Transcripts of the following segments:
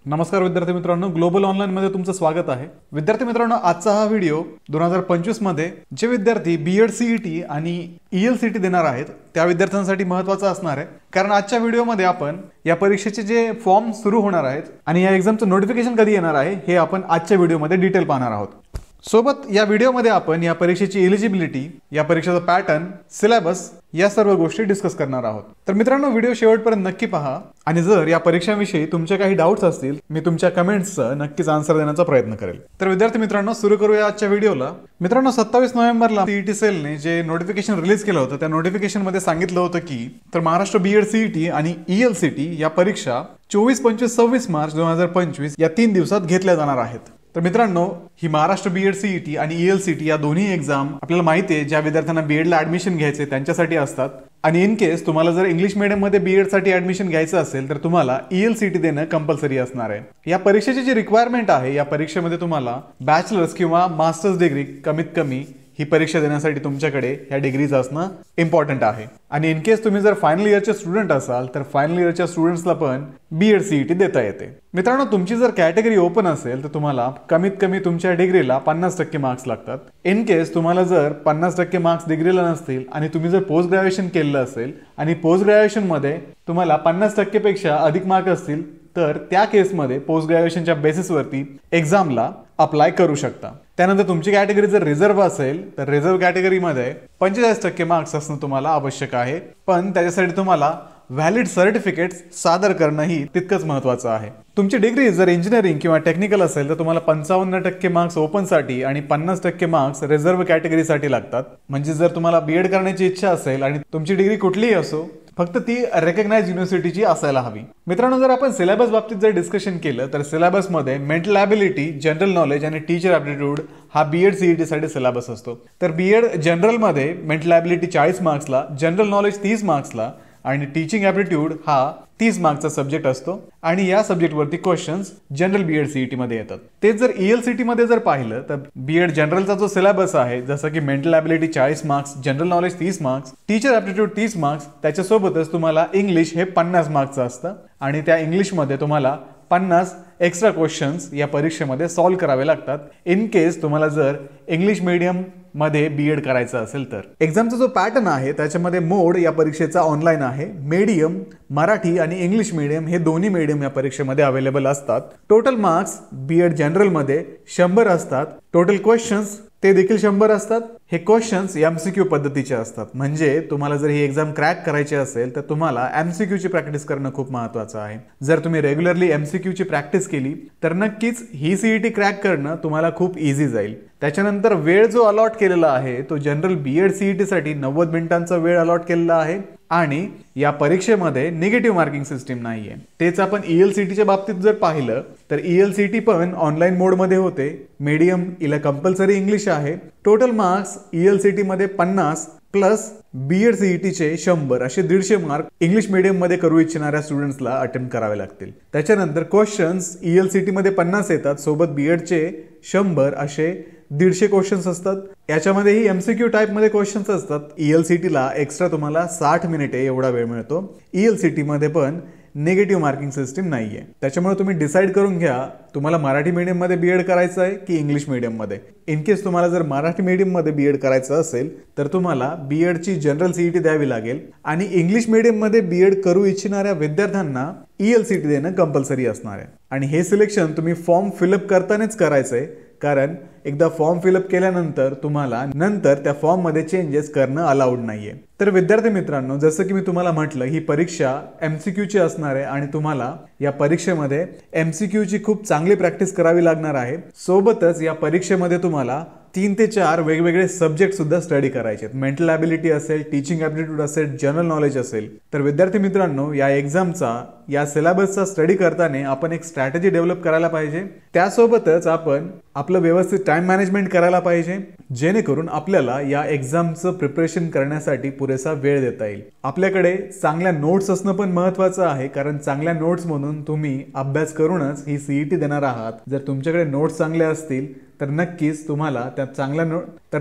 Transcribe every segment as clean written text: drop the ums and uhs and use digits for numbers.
नमस्कार विद्यार्थी मित्रांनो, ग्लोबल ऑनलाईन मध्ये तुमचं स्वागत आहे। विद्यार्थी मित्रांनो, आजचा हा व्हिडिओ 2025 मध्ये जे विद्यार्थी बीएड सीईटी आणि ईएलसीटी देणार आहेत त्या विद्यार्थ्यांसाठी महत्त्वाचा असणार आहे, कारण आजच्या व्हिडिओमध्ये आपण या परीक्षेचे जे फॉर्म सुरू होणार आहेत आणि या एक्झामचं नोटिफिकेशन कधी येणार आहे हे आपण आजच्या व्हिडिओमध्ये डिटेल पाहणार आहोत। सोबत या व्हिडिओमध्ये आपण या परीक्षेची एलिजिबिलिटी, या परीक्षेचा पॅटर्न, सिलेबस या सर्व गोष्टी डिस्कस करणार आहोत। तर मित्रांनो, व्हिडिओ शेवटपर्यंत नक्की पहा आणि जर या परीक्षांविषयी तुमचे काही डाऊट्स असतील मी तुमच्या कमेंट्सचं नक्कीच आन्सर देण्याचा प्रयत्न करेल। तर विद्यार्थी मित्रांनो, सुरू करूया आजच्या व्हिडिओला। मित्रांनो, 27 नोव्हेंबरला सीईटी सेलने जे नोटिफिकेशन रिलीज केलं होतं त्या नोटिफिकेशन मध्ये सांगितलं होतं की तर महाराष्ट्र बीएड सीईटी आणि ईएलसीटी या परीक्षा 24, 25, 26 मार्च 2025 या 3 दिवसात घेतल्या जाणार आहेत। तर मित्रांनो, ही महाराष्ट्र बीएड सीईटी आणि ईएलसीटी या दोन्ही एक्झाम आपल्याला माहिती आहे ज्या विद्यार्थ्यांना बीएडला ऍडमिशन घ्यायचे त्यांच्यासाठी असतात आणि इन केस तुम्हाला जर इंग्लिश मीडियम मध्ये बीएड साठी ऍडमिशन घ्यायचं असेल तर तुम्हाला ईएलसीटी देणं कंपल्सरी असणार आहे। या परीक्षेची जी रिक्वायरमेंट आहे, या परीक्षेमध्ये तुम्हाला बॅचलर्स किंवा मास्टर्स डिग्री कमीत कमी ही परीक्षा देण्यासाठी तुमच्याकडे ह्या डिग्रीज असणं इम्पॉर्टंट आहे। आणि इन केस तुम्ही जर फायनल इयरचे स्टुडंट असाल तर फायनल इयरच्या स्टुडंट्सला पण बीएड सीईटी देता येते। मित्रांनो, तुमची जर कॅटेगरी ओपन असेल तर तुम्हाला कमीत कमी तुमच्या डिग्रीला 50% मार्क्स लागतात। इन केस तुम्हाला जर 50% मार्क्स डिग्रीला नसतील आणि तुम्ही जर पोस्ट ग्रॅज्युएशन केलेलं असेल आणि पोस्ट ग्रॅज्युएशन मध्ये तुम्हाला 50% पेक्षा अधिक मार्क असतील तर त्या केसमध्ये पोस्ट ग्रॅज्युएशनच्या बेसिसवरती एक्झामला अप्लाय करू शकता। त्यानंतर तुमची कॅटेगरी जर रिझर्व्ह असेल तर रिझर्व्ह कॅटेगरीमध्ये 45% मार्क्स असणं तुम्हाला आवश्यक आहे, पण त्याच्यासाठी तुम्हाला व्हॅलिड सर्टिफिकेट्स सादर करणं ही तितकंच महत्त्वाचं आहे। तुमची डिग्री जर इंजिनिअरिंग किंवा टेक्निकल असेल तर तुम्हाला 55% मार्क्स ओपनसाठी आणि 50% मार्क्स रिझर्व्ह कॅटेगरीसाठी लागतात। म्हणजे जर तुम्हाला बीएड करण्याची इच्छा असेल आणि तुमची डिग्री कुठलीही असो, फक्त ती रेकग्नाइज युनिव्हर्सिटीची असायला हवी। मित्रांनो, जर आपण सिलेबस बाबतीत जर डिस्कशन केलं तर सिलेबसमध्ये मेंटल ॲबिलिटी, जनरल नॉलेज आणि टीचर ॲप्टिट्यूड हा बीएड सीईटी साठी सिलेबस असतो। तर बीएड जनरल मध्ये मेंटल ॲबिलिटी 40 मार्क्सला, जनरल नॉलेज 30 मार्क्सला आणि टीचिंग ॲप्टिट्यूड हा 30 मार्क्सचा सब्जेक्ट असतो आणि या सब्जेक्टवरती क्वेश्चन्स जनरल बीएड सीईटी मध्ये येतात। तेच जर ईएलसीटी मध्ये जर पाहिलं तर बीएड जनरलचा जो सिलेबस आहे, जसं की mental ability 40 marks, general knowledge 30 marks, teacher aptitude 30 marks, त्याच्यासोबतच तुम्हाला इंग्लिश हे 50 मार्क्सचं असतं आणि त्या इंग्लिशमध्ये तुम्हाला 50 एक्स्ट्रा क्वेश्चन्स या परीक्षेमध्ये सॉल्व्ह करावे लागतात इन केस तुम्हाला जर इंग्लिश मीडियम मध्ये बीएड करायचं असेल तर। एक्झामचा जो पॅटर्न आहे त्याच्यामध्ये मोड या परीक्षेचा ऑनलाईन आहे। मीडियम, मराठी आणि इंग्लिश मीडियम हे दोन्ही मीडियम या परीक्षेमध्ये अवेलेबल असतात। टोटल मार्क्स बीएड जनरल मध्ये 100 असतात। टोटल क्वेश्चन्स ते देखील 100 असतात। हे क्वेश्चन्स एमसीक्यू पद्धतीचे असतात, म्हणजे तुम्हाला जर ही एक्झाम क्रॅक करायची असेल तर तुम्हाला एमसीक्यू ची प्रॅक्टिस करणं खूप महत्त्वाचं आहे। जर तुम्ही रेग्युलरली एमसीक्यू ची प्रॅक्टिस केली तर नक्कीच ही सीईटी क्रॅक करणं तुम्हाला खूप इझी जाईल। त्याच्यानंतर वेळ जो अलॉट केलेला आहे तो जनरल बीएड सीईटी साठी 90 मिनिटांचा वेळ अलॉट केलेला आहे आणि या परीक्षेमध्ये निगेटिव्ह मार्किंग सिस्टीम नाहीये। तेच आपण ईएलसीटीच्या बाबतीत जर पाहिलं तर ईएलसीटी पण ऑनलाईन मोड मध्ये होते। मीडियम इला कंपल्सरी इंग्लिश आहे। टोटल मार्क्स ईएलसीटी मध्ये 50 प्लस बीएड सीईटीचे 100 असे 150 मार्क इंग्लिश मीडियम मध्ये करू इच्छिणाऱ्या स्टुडंट्सला अटेम्प्ट करावे लागतील। त्याच्यानंतर क्वेश्चन्स ईएलसीटी मध्ये 50 येतात, सोबत बीएडचे 100 असे 150 क्वेश्चन्स असतात। याच्यामध्येही एमसीक्यू टाइप मध्ये क्वेश्चन्स असतात। ईएलसीटीला एक्स्ट्रा तुम्हाला 60 मिनिटे एवढा वेळ मिळतो। ईएलसीटी मध्ये पण निगेटिव्ह मार्किंग सिस्टीम नाहीये। त्याच्यामुळे तुम्ही डिसाईड करून घ्या तुम्हाला मराठी मीडियम मध्ये बीएड करायचं आहे की इंग्लिश मीडियम मध्ये। इन केस तुम्हाला जर मराठी मीडियम मध्ये बीएड करायचं असेल तर तुम्हाला बीएड ची जनरल सीईटी द्यावी लागेल आणि इंग्लिश मीडियम मध्ये बीएड करू इच्छिणाऱ्या विद्यार्थ्यांना ईएलसीटी देणं कंपल्सरी असणार आहे। आणि हे सिलेक्शन तुम्ही फॉर्म फिलअप करतानाच करायचंय, कारण एकदा फॉर्म फिलअप केल्यानंतर तुम्हाला नंतर त्या फॉर्म मध्ये चेंजेस करणं अलाउड नाहीये। तर विद्यार्थी मित्रांनो, जसं की मी तुम्हाला म्हटलं ही परीक्षा एमसीक्यू ची असणार आहे आणि तुम्हाला या परीक्षेमध्ये एमसीक्यू ची खूप चांगली प्रॅक्टिस करावी लागणार आहे। सोबतच या परीक्षेमध्ये तुम्हाला 3 ते 4 वेगवेगळे सब्जेक्ट सुद्धा स्टडी करायचे आहेत। मेंटल ॲबिलिटी असेल, टीचिंग ॲप्टिट्यूड असेल, जनरल नॉलेज असेल। तर विद्यार्थी मित्रांनो, या एक्झामचा या सिलेबसचा स्टडी करताना आपण एक स्ट्रॅटेजी डेव्हलप करायला पाहिजे। त्यासोबतच आपण आपलं व्यवस्थित टाइम मॅनेजमेंट करायला पाहिजे, जेणेकरून आपल्याला या एक्झामचं प्रिपरेशन करण्यासाठी पुरेसा वेळ देता येईल। आपल्याकडे चांगल्या नोट्स असणं पण महत्त्वाचं आहे, कारण चांगल्या नोट्स म्हणून तुम्ही अभ्यास करूनच ही सीईटी देणार आहात। जर तुमच्याकडे नोट्स चांगले असतील तर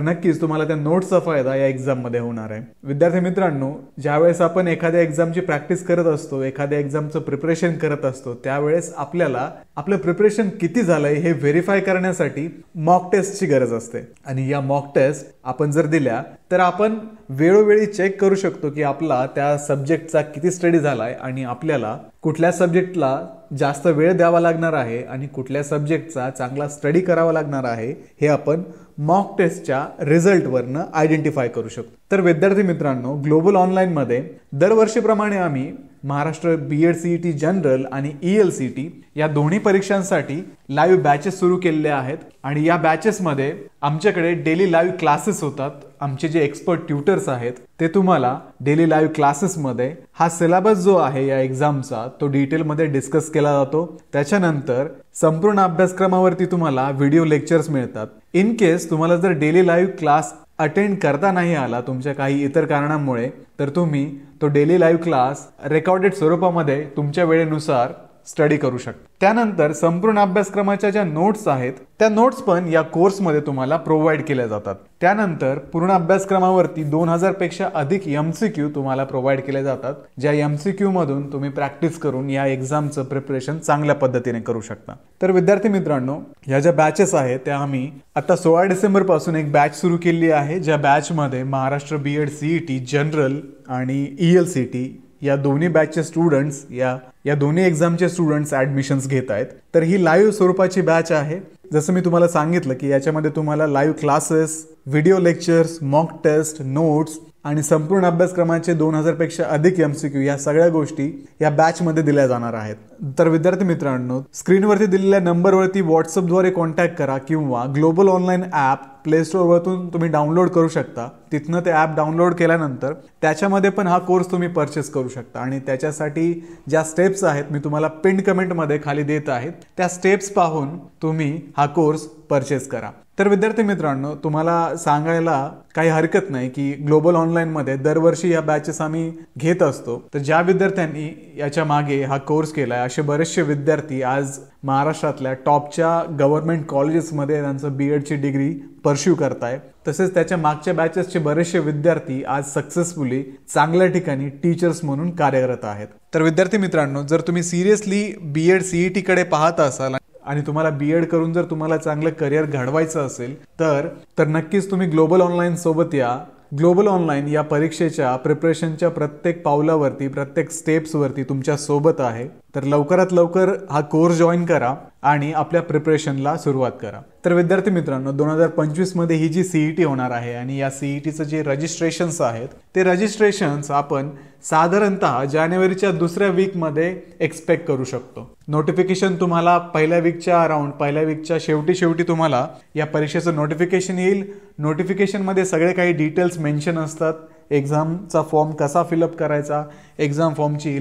नक्कीच तुम्हाला त्या नोट्सचा फायदा या एक्झाममध्ये होणार आहे. विद्यार्थी मित्रांनो, ज्यावेळेस आपण एखाद्या एक्झामची प्रॅक्टिस करत असतो, एखाद्या एक्झामचं प्रिपरेशन करत असतो, त्यावेळेस आपल्याला आपलं प्रिपरेशन किती झालंय हे व्हेरीफाय करण्यासाठी मॉक टेस्टची गरज असते. आणि या मॉक टेस्ट आपण जर दिल्या तर आपण वेळोवेळी चेक करू शकतो की आपला त्या सब्जेक्टचा किती स्टडी झालाय आणि आपल्याला कुठल्या सब्जेक्टला जास्त वेळ द्यावा लागणार आहे आणि कुठल्या सब्जेक्टचा चांगला स्टडी करावा लागणार आहे हे आपण मॉक टेस्टच्या रिझल्टवरनं आयडेंटिफाय करू शकतो. तर विद्यार्थी मित्रांनो, ग्लोबल ऑनलाईनमध्ये दरवर्षीप्रमाणे आम्ही महाराष्ट्र BEd CET जनरल आणि ELCT या दोन्ही परीक्षांसाठी लाईव्ह बॅचेस सुरू केलेले आहेत. आणि या बॅचेसमध्ये आमच्याकडे डेली लाईव्ह क्लासेस होतात. आमचे जे एक्सपर्ट ट्युटर्स आहेत ते तुम्हाला डेली लाईव्ह क्लासेसमध्ये हा सिलेबस जो आहे या एक्झामचा तो डिटेलमध्ये डिस्कस केला जातो. त्याच्यानंतर संपूर्ण अभ्यासक्रमावरती तुम्हाला व्हिडिओ लेक्चर्स मिळतात. इन केस तुम्हाला जर डेली लाईव्ह क्लास अटेंड करता नाही आला तुमच्या काही इतर कारणांमुळे, तर तुम्ही तो डेली लाईव्ह क्लास रेकॉर्डेड स्वरूपामध्ये तुमच्या वेळेनुसार स्टडी करू शकता. त्यानंतर संपूर्ण अभ्यासक्रमाच्या ज्या नोट्स आहेत त्या नोट्स पण या कोर्समध्ये तुम्हाला प्रोव्हाइड केल्या जातात. त्यानंतर पूर्ण अभ्यासक्रमावरती 2000 पेक्षा अधिक MCQ तुम्हाला प्रोव्हाइड केले जातात, ज्या MCQ मधून तुम्ही प्रॅक्टिस करून या एक्झामचं प्रिपरेशन चांगल्या पद्धतीने करू शकता. तर विद्यार्थी मित्रांनो, या ज्या बॅचेस आहेत त्या आम्ही आता 16 डिसेंबर पासून एक बॅच सुरू केली आहे, ज्या बॅचमध्ये महाराष्ट्र BEd CET जनरल आणि ELCT या दोन्ही बॅचचे स्टुडंट्स या दोन्ही एक्झामचे स्टुडंट्स ऍडमिशन्स घेत आहेत. तर ही लाईव्ह स्वरूपाची बॅच आहे. जसं मी तुम्हाला सांगितलं की याच्यामध्ये तुम्हाला live classes, video lectures, mock test, notes आणि संपूर्ण अभ्यासक्रमाचे 2000 पेक्षा अधिक MCQ या सगळ्या गोष्टी या बॅचमध्ये दिल्या जाणार आहेत. तर विद्यार्थी मित्रांनो, स्क्रीनवरती दिलेल्या नंबरवरती व्हॉट्सअपद्वारे कॉन्टॅक्ट करा किंवा ग्लोबल ऑनलाईन ॲप प्ले स्टोअरवरून तुम्ही डाउनलोड करू शकता. तिथनं ते ॲप डाउनलोड केल्यानंतर त्याच्यामध्ये पण हा कोर्स तुम्ही परचेस करू शकता. आणि त्याच्यासाठी ज्या स्टेप्स आहेत मी तुम्हाला पिन कमेंटमध्ये खाली देत आहेत, त्या स्टेप्स पाहून तुम्ही हा कोर्स परचेस करा. तर विद्यार्थी मित्रांनो, तुम्हाला सांगायला काही हरकत नाही की ग्लोबल ऑनलाईनमध्ये दरवर्षी या बॅचेस आम्ही घेत असतो. तर ज्या विद्यार्थ्यांनी याच्या मागे हा कोर्स केलाय असे बरेचसे विद्यार्थी आज महाराष्ट्रातल्या टॉपच्या गव्हर्नमेंट कॉलेजेसमध्ये त्यांचं BEdची डिग्री परस्यू करताय. तसेच त्याच्या मागच्या बॅचेसचे बरेचसे विद्यार्थी आज सक्सेसफुली चांगल्या ठिकाणी टीचर्स म्हणून कार्यरत आहेत. तर विद्यार्थी मित्रांनो, जर तुम्ही सिरियसली BEd CET कडे पाहत असाल आणि तुम्हाला BEd करून जर तुम्हाला चांगलं करिअर घडवायचं असेल तर नक्कीच तुम्ही ग्लोबल ऑनलाईन सोबत या. ग्लोबल ऑनलाईन या परीक्षेच्या प्रिपरेशनच्या प्रत्येक पावलावरती, प्रत्येक स्टेप्सवरती तुमच्या सोबत आहे. तर लवकरात लवकर हा कोर्स जॉईन करा आणि आपल्या प्रिपरेशनला सुरुवात करा. तर विद्यार्थी मित्रांनो, 2025 मध्ये ही जी CET होणार आहे आणि या CETचं जे रजिस्ट्रेशन्स आहेत ते रजिस्ट्रेशन्स आपण साधारणतः जानेवारीच्या दुसऱ्या वीकमध्ये एक्सपेक्ट करू शकतो. नोटिफिकेशन तुम्हाला पहिल्या वीकच्या शेवटी तुम्हाला या परीक्षेचं नोटिफिकेशन येईल. नोटिफिकेशनमध्ये सगळे काही डिटेल्स मेन्शन असतात. एक्झामचा फॉर्म कसा फिलअप करायचा, एक्झाम फॉर्मची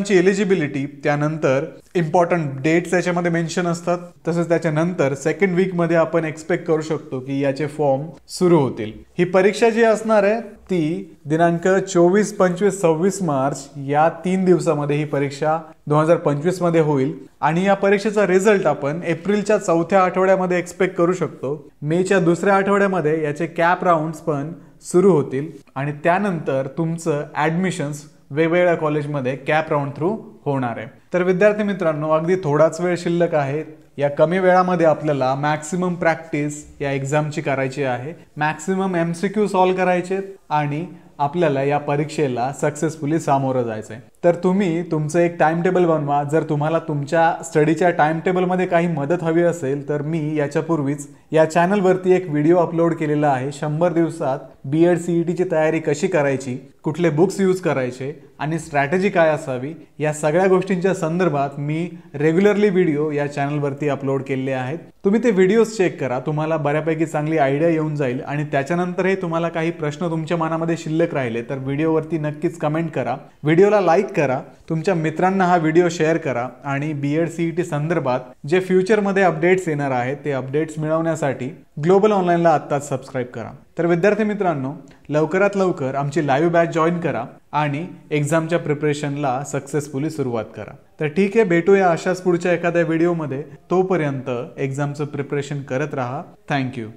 एलिजिबिलिटी, त्यानंतर इम्पॉर्टंट डेट्स याच्यामध्ये मेन्शन असतात. तसंच त्याच्यानंतर सेकंड वीकमध्ये आपण एक्सपेक्ट करू शकतो की याचे फॉर्म सुरू होतील. ही परीक्षा जी असणार आहे ती दिनांक 24, 25, 26 मार्च या 3 दिवसामध्ये ही परीक्षा 2025 मध्ये होईल. आणि या परीक्षेचा रिझल्ट आपण एप्रिलच्या 4थ्या आठवड्यामध्ये एक्सपेक्ट करू शकतो. मेच्या 2ऱ्या आठवड्यामध्ये याचे कॅप राऊंड्स पण सुरू होतील आणि त्यानंतर तुमचं ऍडमिशन्स वेगवेगळ्या कॉलेजमध्ये कॅप राऊंड थ्रू होणार आहे. तर विद्यार्थी मित्रांनो, अगदी थोडाच वेळ शिल्लक आहे. या कमी वेळामध्ये आपल्याला मॅक्सिमम प्रॅक्टिस या एक्झामची करायची आहे, मॅक्सिमम MCQ सॉल्व्ह करायचे आणि आपल्याला या परीक्षेला सक्सेसफुली सामोरं जायचंय. तर तुम्ही तुमचं एक टाइम टेबल बनवा. जर तुम्हाला तुमच्या स्टडीच्या टाइम टेबलमध्ये काही मदत हवी असेल तर मी याच्यापूर्वीच या चॅनलवरती एक व्हिडिओ अपलोड केलेला आहे. 100 दिवसात BEd CETची तयारी कशी करायची, कुठले बुक्स यूज करायचे आणि स्ट्रॅटेजी काय असावी, या सगळ्या गोष्टींच्या संदर्भात मी रेग्युलरली व्हिडिओ या चॅनलवरती अपलोड केलेले आहेत. तुम्ही ते व्हिडिओज चेक करा, तुम्हाला बऱ्यापैकी चांगली आयडिया येऊन जाईल. आणि त्याच्यानंतरही तुम्हाला काही प्रश्न तुमच्या मनामध्ये शिल्लक राहिले तर व्हिडिओवरती नक्कीच कमेंट करा. व्हिडिओला लाईक लाईक करा, तुमच्या मित्रांना हा व्हिडिओ शेअर करा आणि बीएड सीईटी संदर्भात जे फ्युचरमध्ये अपडेट्स येणार आहेत ते अपडेट्स मिळवण्यासाठी ग्लोबल ऑनलाईनला आत्ताच सबस्क्राईब करा. तर विद्यार्थी मित्रांनो, लवकरात लवकर आमची लाईव्ह बॅच जॉईन करा आणि एक्झामच्या प्रिपरेशनला सक्सेसफुली सुरुवात करा. तर ठीक आहे, भेटूया अशाच पुढच्या एखाद्या व्हिडिओमध्ये. तोपर्यंत एक्झामचं प्रिपरेशन करत राहा. थँक्यू.